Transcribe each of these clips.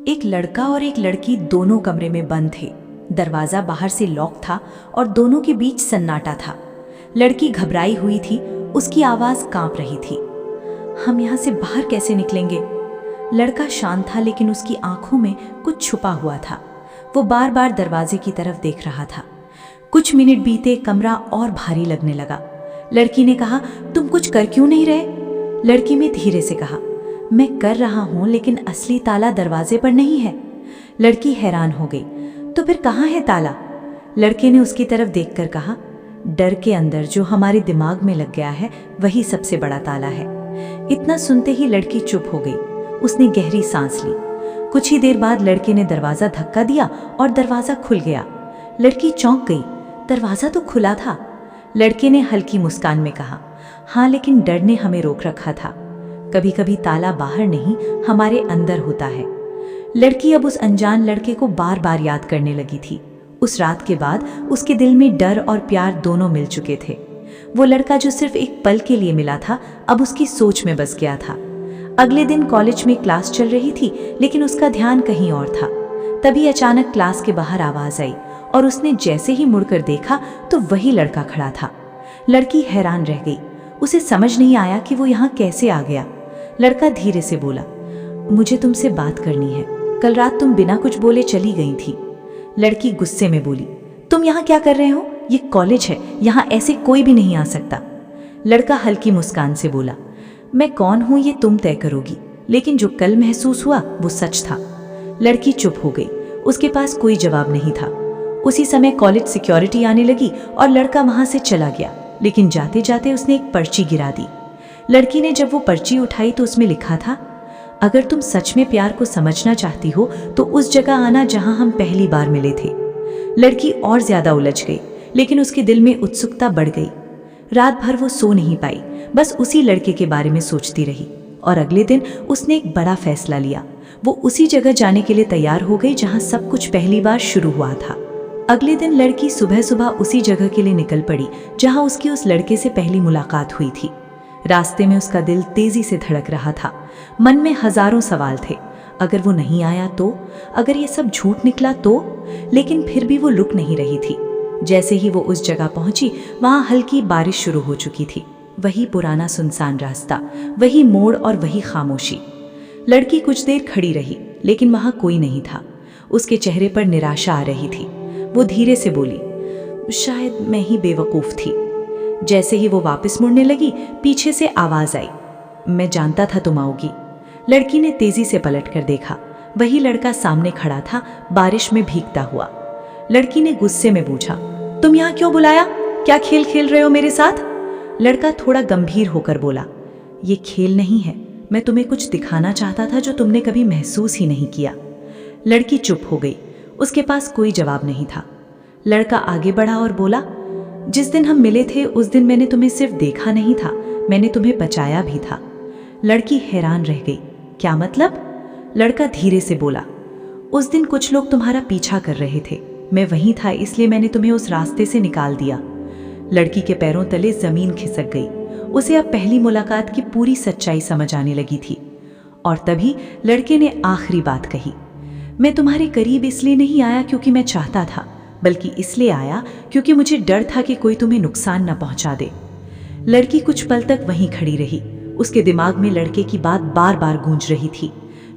एक लड़का और एक लड़की दोनों कमरे में बंद थे। दरवाजा बाहर से लॉक था और दोनों के बीच सन्नाटा था। लड़की घबराई हुई थी, उसकी आवाज कांप रही थी। हम यहाँ से बाहर कैसे निकलेंगे? लड़का शांत था, लेकिन उसकी आंखों में कुछ छुपा हुआ था। वो बार बार दरवाजे की तरफ देख रहा था। कुछ मिनट बीते, कमरा और भारी लगने लगा। लड़की ने कहा, तुम कुछ कर क्यों नहीं रहे? लड़की ने धीरे से कहा, मैं कर रहा हूं, लेकिन असली ताला दरवाजे पर नहीं है। लड़की हैरान हो गई, तो फिर कहाँ है ताला? लड़के ने उसकी तरफ देखकर कहा, डर के अंदर जो हमारे दिमाग में लग गया है वही सबसे बड़ा ताला है। इतना सुनते ही लड़की चुप हो गई। उसने गहरी सांस ली। कुछ ही देर बाद लड़के ने दरवाजा धक्का दिया और दरवाजा खुल गया। लड़की चौंक गई, दरवाजा तो खुला था। लड़के ने हल्की मुस्कान में कहा, हाँ, लेकिन डर ने हमें रोक रखा था। कभी कभी ताला बाहर नहीं, हमारे अंदर होता है। लड़की अब उस अनजान लड़के को बार बार याद करने लगी थी। उस रात के बाद उसके दिल में डर और प्यार दोनों मिल चुके थे। वो लड़का जो सिर्फ एक पल के लिए मिला था, अब उसकी सोच में बस गया था। अगले दिन कॉलेज में क्लास चल रही थी, लेकिन उसका ध्यान कहीं और था। तभी अचानक क्लास के बाहर आवाज आई और उसने जैसे ही मुड़कर देखा तो वही लड़का खड़ा था। लड़की हैरान रह गई। उसे समझ नहीं आया कि वो यहाँ कैसे आ गया। लड़का धीरे से बोला, मुझे तुमसे बात करनी है। कल रात तुम बिना कुछ बोले चली गई थी। लड़की गुस्से में बोली, तुम यहाँ क्या कर रहे हो? ये कॉलेज है, यहाँ ऐसे कोई भी नहीं आ सकता। लड़का हल्की मुस्कान से बोला, मैं कौन हूँ ये तुम तय करोगी, लेकिन जो कल महसूस हुआ वो सच था। लड़की चुप हो गई। उसके पास कोई जवाब नहीं था। उसी समय कॉलेज सिक्योरिटी आने लगी और लड़का वहां से चला गया, लेकिन जाते जाते उसने एक पर्ची गिरा दी। लड़की ने जब वो पर्ची उठाई तो उसमें लिखा था, अगर तुम सच में प्यार को समझना चाहती हो तो उस जगह आना जहां हम पहली बार मिले थे। लड़की और ज्यादा उलझ गई, लेकिन उसके दिल में उत्सुकता बढ़ गई। रात भर वो सो नहीं पाई, बस उसी लड़के के बारे में सोचती रही। और अगले दिन उसने एक बड़ा फैसला लिया। वो उसी जगह जाने के लिए तैयार हो गई जहां सब कुछ पहली बार शुरू हुआ था। अगले दिन लड़की सुबह सुबह उसी जगह के लिए निकल पड़ी जहां उसकी उस लड़के से पहली मुलाकात हुई थी। रास्ते में उसका दिल तेजी से धड़क रहा था। मन में हजारों सवाल थे। अगर वो नहीं आया तो? अगर ये सब झूठ निकला तो? लेकिन फिर भी वो रुक नहीं रही थी। जैसे ही वो उस जगह पहुंची, वहां हल्की बारिश शुरू हो चुकी थी। वही पुराना सुनसान रास्ता, वही मोड़ और वही खामोशी। लड़की कुछ देर खड़ी रही, लेकिन वहां कोई नहीं था। उसके चेहरे पर निराशा आ रही थी। वो धीरे से बोली, शायद मैं ही बेवकूफ थी। जैसे ही वो वापस मुड़ने लगी, पीछे से आवाज आई, मैं जानता था तुम आओगी। लड़की ने तेजी से पलटकर देखा। वही लड़का सामने खड़ा था, बारिश में भीगता हुआ। लड़की ने गुस्से में पूछा, तुम यहाँ क्यों बुलाया? क्या खेल खेल रहे हो मेरे साथ? लड़का थोड़ा गंभीर होकर बोला, ये खेल नहीं है, मैं तुम्हें कुछ दिखाना चाहता था जो तुमने कभी महसूस ही नहीं किया। लड़की चुप हो गई। उसके पास कोई जवाब नहीं था। लड़का आगे बढ़ा और बोला, जिस दिन हम मिले थे उस दिन मैंने तुम्हें सिर्फ देखा नहीं था, मैंने तुम्हें बचाया भी था। लड़की हैरान रह गई, क्या मतलब? लड़का धीरे से बोला, उस दिन कुछ लोग तुम्हारा पीछा कर रहे थे, मैं वहीं था, इसलिए मैंने तुम्हें उस रास्ते से निकाल दिया। लड़की के पैरों तले जमीन खिसक गई। उसे अब पहली मुलाकात की पूरी सच्चाई समझ आने लगी थी। और तभी लड़के ने आखिरी बात कही, मैं तुम्हारे करीब इसलिए नहीं आया क्योंकि मैं चाहता था, बल्कि इसलिए आया क्योंकि मुझे डर था कि कोई तुम्हें नुकसान न पहुंचा दे। लड़की कुछ पल तक वहीं खड़ी रही। उसके दिमाग में लड़के की बात बार बार गूंज रही थी,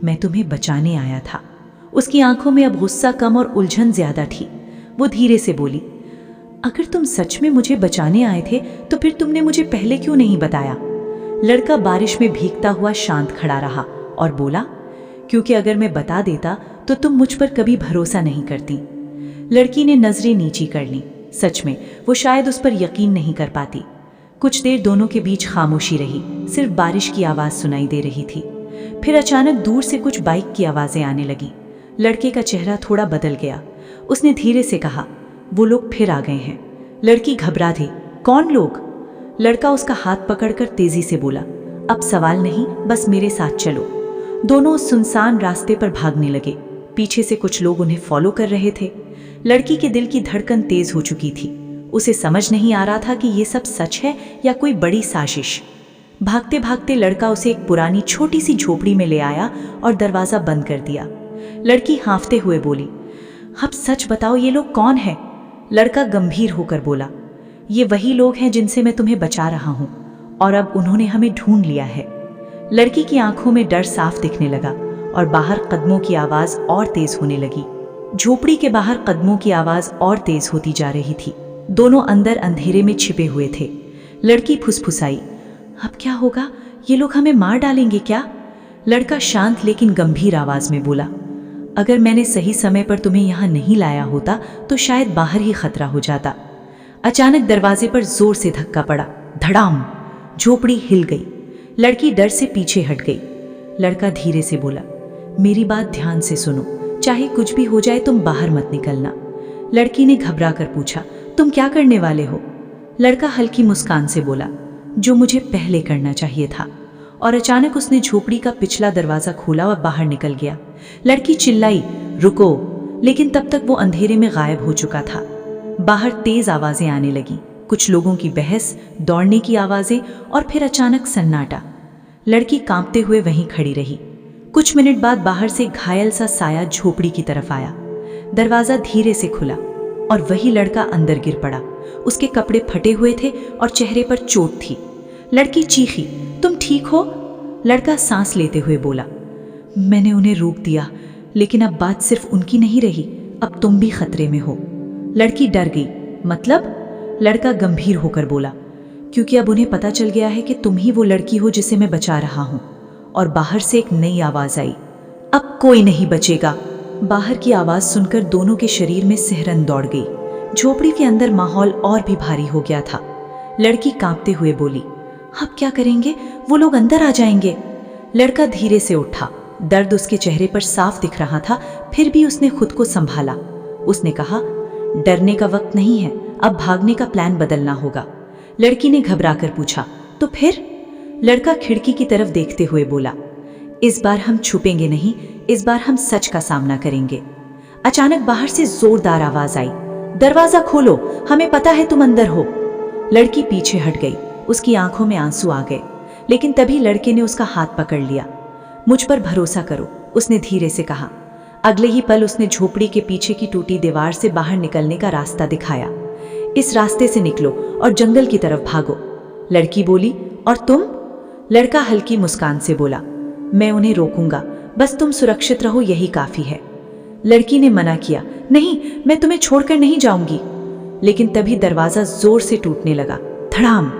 मैं तुम्हें बचाने आया था। उसकी आंखों में अब गुस्सा कम और उलझन ज्यादा थी। वो धीरे से बोली, अगर तुम सच में मुझे बचाने आए थे तो फिर तुमने मुझे पहले क्यों नहीं बताया? लड़का बारिश में भीगता हुआ शांत खड़ा रहा और बोला, क्योंकि अगर मैं बता देता तो तुम मुझ पर कभी भरोसा नहीं करती। लड़की ने नजरें नीची कर ली। सच में वो शायद उस पर यकीन नहीं कर पाती। कुछ देर दोनों के बीच खामोशी रही, सिर्फ बारिश की आवाज सुनाई दे रही थी। फिर अचानक दूर से कुछ बाइक की आवाजें आने लगी। लड़के का चेहरा थोड़ा बदल गया। उसने धीरे से कहा, वो लोग फिर आ गए हैं। लड़की घबरा थी, कौन लोग? लड़का उसका हाथ पकड़कर तेजी से बोला, अब सवाल नहीं, बस मेरे साथ चलो। दोनों उस सुनसान रास्ते पर भागने लगे। पीछे से कुछ लोग उन्हें फॉलो कर रहे थे। लड़की के दिल की धड़कन तेज हो चुकी थी। उसे समझ नहीं आ रहा था कि ये सब सच है या कोई बड़ी साजिश। भागते भागते लड़का उसे एक पुरानी छोटी सी झोपड़ी में ले आया और दरवाजा बंद कर दिया। लड़की हाँफते हुए बोली, अब सच बताओ ये लोग कौन है? लड़का गंभीर होकर बोला, ये वही लोग हैं जिनसे मैं तुम्हें बचा रहा हूं और अब उन्होंने हमें ढूंढ लिया है। लड़की की आंखों में डर साफ दिखने लगा और बाहर कदमों की आवाज और तेज होने लगी। झोपड़ी के बाहर कदमों की आवाज और तेज होती जा रही थी। दोनों अंदर अंधेरे में छिपे हुए थे। लड़की फुसफुसाई, अब क्या होगा? ये लोग हमें मार डालेंगे क्या? लड़का शांत लेकिन गंभीर आवाज में बोला, अगर मैंने सही समय पर तुम्हें यहां नहीं लाया होता तो शायद बाहर ही खतरा हो जाता। अचानक दरवाजे पर जोर से धक्का पड़ा। धड़ाम! झोपड़ी हिल गई। लड़की डर से पीछे हट गई। लड़का धीरे से बोला, मेरी बात ध्यान से सुनो, चाहे कुछ भी हो जाए तुम बाहर मत निकलना। लड़की ने घबरा कर पूछा, तुम क्या करने वाले हो? लड़का हल्की मुस्कान से बोला, जो मुझे पहले करना चाहिए था। और अचानक उसने झोपड़ी का पिछला दरवाजा खोला और बाहर निकल गया। लड़की चिल्लाई, रुको! लेकिन तब तक वो अंधेरे में गायब हो चुका था। बाहर तेज आवाजें आने लगी, कुछ लोगों की बहस, दौड़ने की आवाजें और फिर अचानक सन्नाटा। लड़की कांपते हुए वहीं खड़ी रही। कुछ मिनट बाद बाहर से घायल सा साया झोपड़ी की तरफ आया। दरवाजा धीरे से खुला और वही लड़का अंदर गिर पड़ा। उसके कपड़े फटे हुए थे और चेहरे पर चोट थी। लड़की चीखी, तुम ठीक हो? लड़का सांस लेते हुए बोला, मैंने उन्हें रोक दिया, लेकिन अब बात सिर्फ उनकी नहीं रही, अब तुम भी खतरे में हो। लड़की डर गई। मतलब? लड़का गंभीर होकर बोला, क्योंकि अब उन्हें पता चल गया है कि तुम ही वो लड़की हो जिसे मैं बचा रहा हूं। और बाहर से एक नई आवाज आई, अब कोई नहीं बचेगा। बाहर की आवाज सुनकर दोनों के शरीर में सिहरन दौड़ गई। झोपड़ी के अंदर माहौल और भी भारी हो गया था। लड़की कांपते हुए बोली, अब क्या करेंगे? वो लोग अंदर आ जाएंगे। लड़का धीरे से उठा। दर्द उसके चेहरे पर साफ दिख रहा था, फिर भी उसने खुद को संभाला। उसने कहा, डरने का वक्त नहीं है, अब भागने का प्लान बदलना होगा। लड़की ने घबराकर पूछा, तो फिर? लड़का खिड़की की तरफ देखते हुए बोला, इस बार हम छुपेंगे नहीं, इस बार हम सच का सामना करेंगे। अचानक बाहर से जोरदार आवाज आई, दरवाजा खोलो, हमें पता है तुम अंदर हो। लड़की पीछे हट गई। उसकी आंखों में आंसू आ गए, लेकिन तभी लड़के ने उसका हाथ पकड़ लिया। मुझ पर भरोसा करो, उसने धीरे से कहा। अगले ही पल उसने झोपड़ी के पीछे की टूटी दीवार से बाहर निकलने का रास्ता दिखाया। इस रास्ते से निकलो और जंगल की तरफ भागो। लड़की बोली, और तुम? लड़का हल्की मुस्कान से बोला, मैं उन्हें रोकूंगा, बस तुम सुरक्षित रहो, यही काफी है। लड़की ने मना किया, नहीं, मैं तुम्हें छोड़कर नहीं जाऊंगी। लेकिन तभी दरवाजा जोर से टूटने लगा। धड़ाम!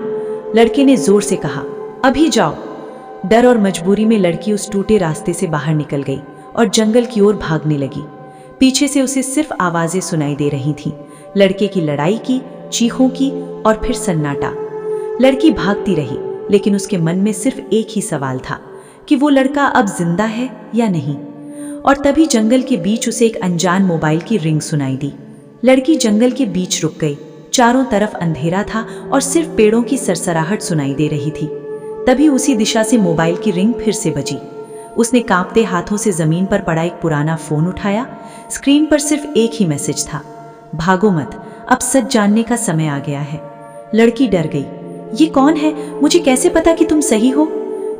लड़के ने जोर से कहा, अभी जाओ। डर और मजबूरी में लड़की उस टूटे रास्ते से बाहर निकल गई और जंगल की ओर भागने लगी। पीछे से उसे सिर्फ आवाजें सुनाई दे रही थीं, लड़के की लड़ाई की, चीखों की और फिर सन्नाटा। लड़की भागती रही, लेकिन उसके मन में सिर्फ एक ही सवाल था कि वो लड़का अब जिंदा है या नहीं। और तभी जंगल के बीच उसे एक अनजान मोबाइल की रिंग सुनाई दी। लड़की जंगल के बीच रुक गई। चारों तरफ अंधेरा था और सिर्फ पेड़ों की सरसराहट सुनाई दे रही थी। तभी उसी दिशा से मोबाइल की रिंग फिर से बजी। उसने कांपते हाथों से जमीन पर पड़ा एक पुराना फोन उठाया। स्क्रीन पर सिर्फ एक ही मैसेज था, भागो मत, अब सच जानने का समय आ गया है। लड़की डर गई, ये कौन है? मुझे कैसे पता कि तुम सही हो?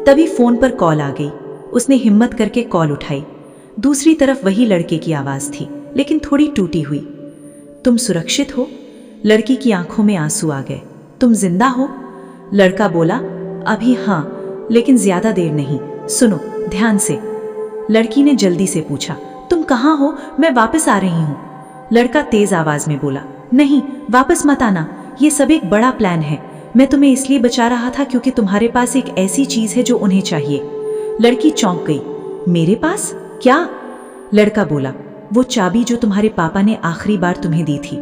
तभी फोन पर कॉल आ गई। उसने हिम्मत करके कॉल उठाई। दूसरी तरफ वही लड़के की आवाज थी, लेकिन थोड़ी टूटी हुई। तुम सुरक्षित हो? लड़की की आंखों में आंसू आ गए। तुम जिंदा हो? लड़का बोला, अभी हाँ, लेकिन ज्यादा देर नहीं, सुनो ध्यान से। लड़की ने जल्दी से पूछा, तुम कहाँ हो? मैं वापस आ रही हूँ। लड़का तेज आवाज में बोला, नहीं, वापस मत आना, ये सब एक बड़ा प्लान है। मैं तुम्हें इसलिए बचा रहा था क्योंकि तुम्हारे पास एक ऐसी चीज है जो उन्हें चाहिए। लड़की चौंक गई, मेरे पास? क्या? लड़का बोला, वो चाबी जो तुम्हारे पापा ने आखिरी बार तुम्हें दी थी।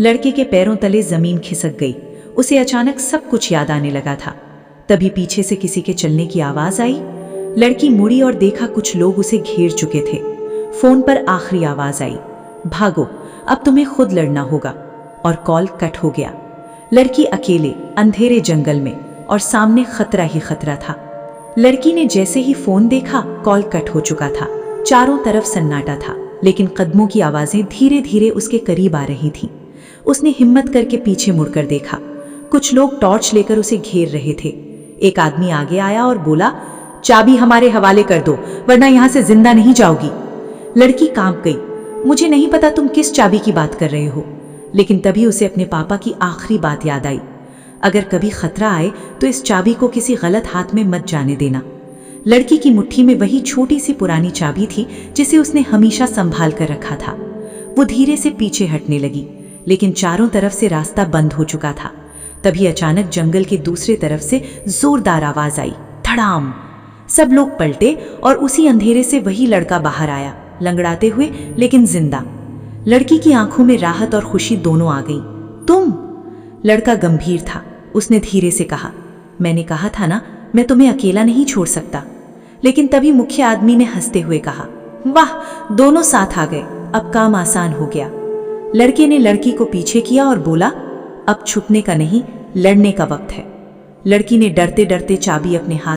लड़के के पैरों तले जमीन खिसक गई। उसे अचानक सब कुछ याद आने लगा था। तभी पीछे से किसी के चलने की आवाज आई। लड़की मुड़ी और देखा कुछ लोग उसे घेर चुके थे। फोन पर आखिरी आवाज आई, भागो, अब तुम्हें खुद लड़ना होगा। और कॉल कट हो गया। लड़की अकेले अंधेरे जंगल में, और सामने खतरा ही खतरा था। लड़की ने जैसे ही फोन देखा, कॉल कट हो चुका था। चारों तरफ सन्नाटा था, लेकिन कदमों की आवाजें धीरे धीरे उसके करीब आ रही थीं। उसने हिम्मत करके पीछे मुड़कर देखा। कुछ लोग टॉर्च लेकर उसे घेर रहे थे। एक आदमी आगे आया और बोला, चाबी हमारे हवाले कर दो, वरना यहां से जिंदा नहीं जाओगी। लड़की कांप गई। मुझे नहीं पता तुम किस चाबी की बात कर रहे हो। लेकिन तभी उसे अपने पापा की आखिरी बात याद आई, अगर कभी खतरा आए तो इस चाबी को किसी गलत हाथ में मत जाने देना। लड़की की मुट्ठी में वही छोटी सी पुरानी चाबी थी जिसे उसने हमेशा संभाल कर रखा था। वो धीरे से पीछे हटने लगी, लेकिन चारों तरफ से रास्ता बंद हो चुका था। तभी अचानक जंगल के दूसरी तरफ से जोरदार आवाज आई, धड़ाम। सब लोग पलटे और उसी अंधेरे से वही लड़का बाहर आया, लंगड़ाते हुए लेकिन जिंदा। लड़की की आंखों में राहत और खुशी दोनों आ गई। तुम? लड़का गंभीर था। उसने धीरे से कहा, मैंने कहा था ना, मैं तुम्हें अकेला नहीं छोड़ सकता। लेकिन तभी मुख्य आदमी ने हंसते हुए कहा, वाह, दोनों साथ आ गए, अब काम आसान हो गया। लड़के ने लड़की को पीछे किया और बोला, अब छुपने का नहीं, लड़ने का वक्त है। लड़की ने डरते डरते चाबी अपने हाथ